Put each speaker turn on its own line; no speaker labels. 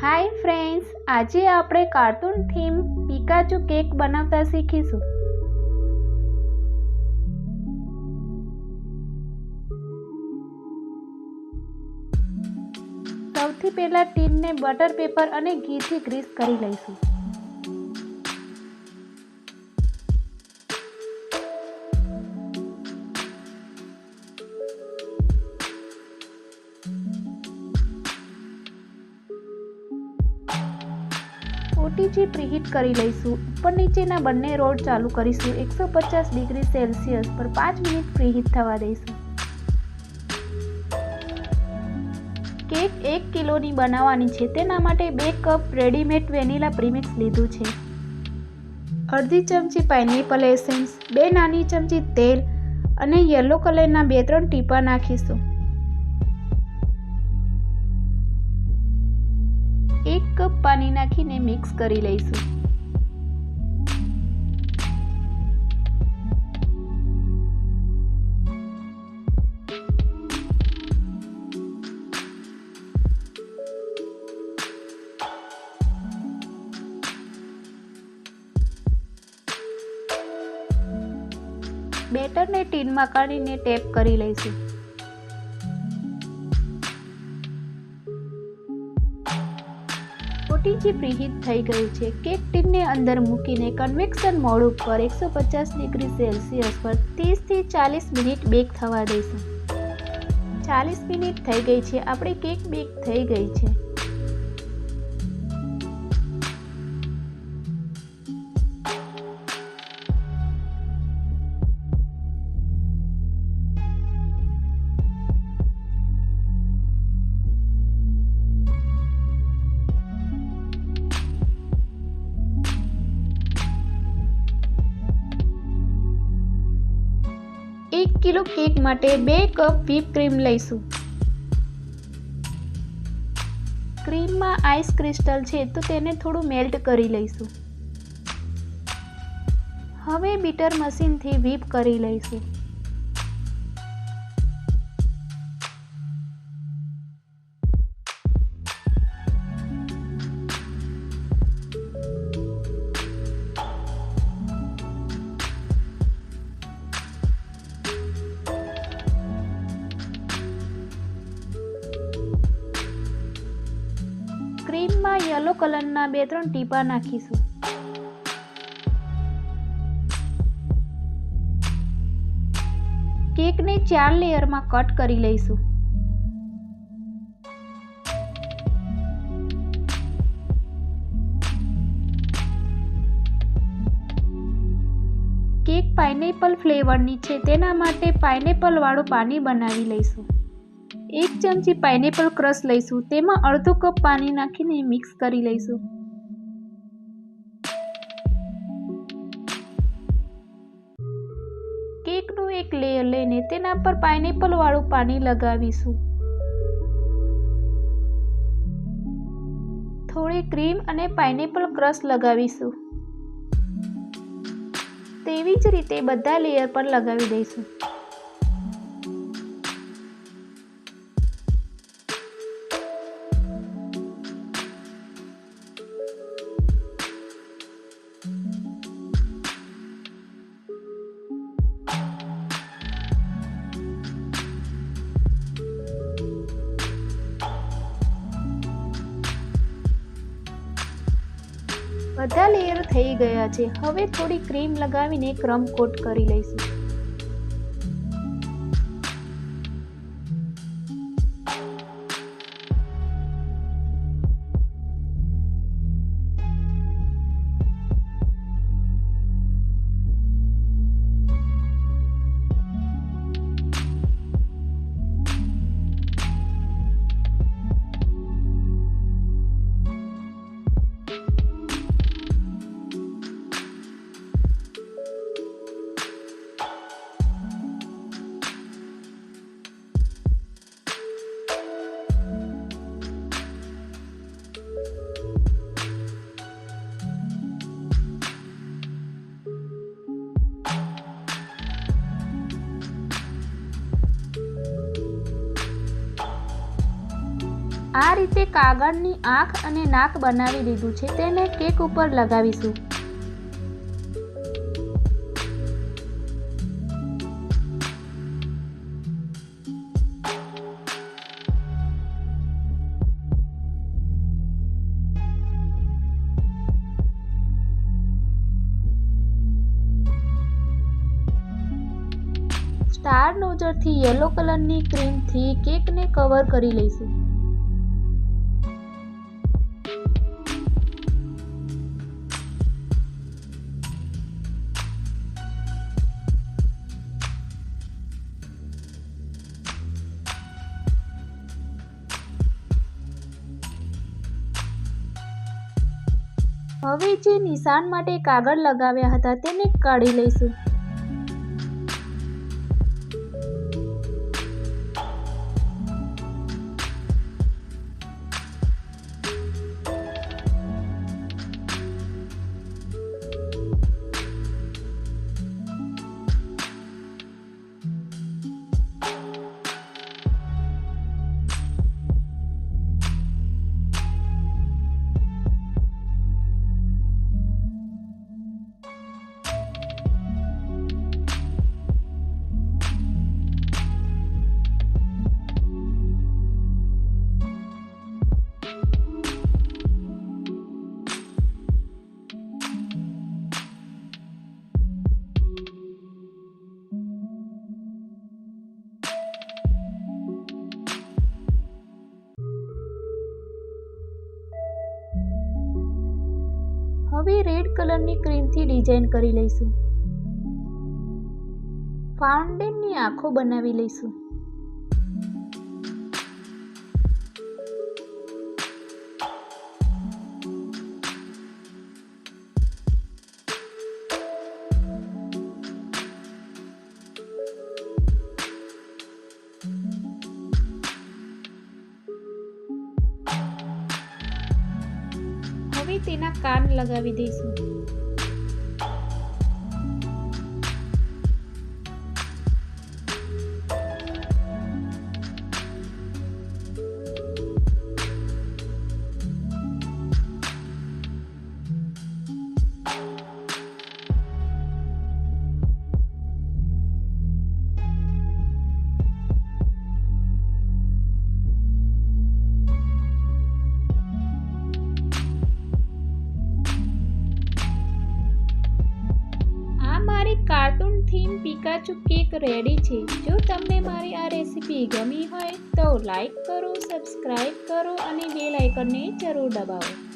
Hi friends, આજે આપણે cartoon theme પિકાચુ cake બનાવતા શીખીશું। સૌથી પહેલા ટીનને બટર પેપર અને ઘીથી ગ્રીસ કરી લઈશું। ઓટીજી પ્રીહીટ કરી લઈશું। ઉપર નીચેના બંને રોડ ચાલુ કરીશું। 150 ડિગ્રી સેલ્સિયસ પર 5 મિનિટ પ્રીહીટ થવા દઈશું। કેક 1 કિલોની બનાવવાની છે, તેના માટે 2 કપ રેડીમેડ વેનીલા પ્રીમિક્સ લીધું છે, અડધી ચમચી પાઇનેપલ એસેન્સ, 2 નાની ચમચી તેલ અને યલો કલરના 2-3 ટીપા નાખીશું। 1 કપ પાણી નાખીને મિક્સ કરી લઈશું। બેટરને ટીનમાં કાઢીને ટેપ કરી લઈશું। ઓટીજી પ્રીહીટ થઈ ગયું છે। કેક ટીનને અંદર મૂકીને કન્વેક્શન મોડ ઉપર 150 ડિગ્રી સેલ્સિયસ પર 30 થી 40 મિનિટ બેક થવા દઈશું। 40 મિનિટ થઈ ગઈ છે, આપણી કેક બેક થઈ ગઈ છે। એક કિલો કેક માટે 2 કપ વ્હીપ ક્રીમ લઈશું। ક્રીમમાં આઈસ ક્રિસ્ટલ છે, તો તેને થોડું મેલ્ટ કરી લઈશું। હવે બીટર મશીનથી વ્હીપ કરી લઈશું। ક્રીમમાં યલો કલરના 2-3 ટીપા નાખીશું। કેકને 4 લેયરમાં કટ કરી લઈશું। કેક પાઇનેપલ ફ્લેવરની છે, તેના માટે પાઇનેપલ વાળું પાણી બનાવી લઈશું। 1 ચમચી પાઇનેપલ ક્રશ લઈશું, તેમાં અડધો કપ પાણી નાખીને મિક્સ કરી લઈશું। કેકનું એક લેયર લઈને તેના પર પાઇનેપલ વાળું પાણી લગાવીશું। થોડી ક્રીમ અને પાઇનેપલ ક્રશ લગાવીશું। તેવી જ રીતે બધા લેયર પર લગાવી દઈશું। બધા લેયર થઈ ગયા છે। હવે થોડી ક્રીમ લગાવીને ક્રમ કોટ કરી લઈશું। આ રીતે કાગળની આંખ અને નાક બનાવી લીધું છે. તેને કેક ઉપર લગાવીશું. સ્ટાર નોઝલથી યલો કલરની ક્રીમથી કેકને કવર કરી લઈશું. હવે જે નિશાન માટે કાગળ લગાવ્યા હતા તેને કાઢી લઈશું. હવે રેડ કલરની ક્રીમથી ડિઝાઇન કરી લઈશું. ફાઉન્ટેનની આંખો બનાવી લઈશું. હવે તેના કાન લગાવી દઈશું. કાર્ટૂન થીમ પિકાચુ કેક રેડી છે. જો તમને મારી આ રેસીપી ગમી હોય તો લાઈક કરો, સબસ્ક્રાઈબ કરો અને બેલ આઇકનને જરૂર દબાવો.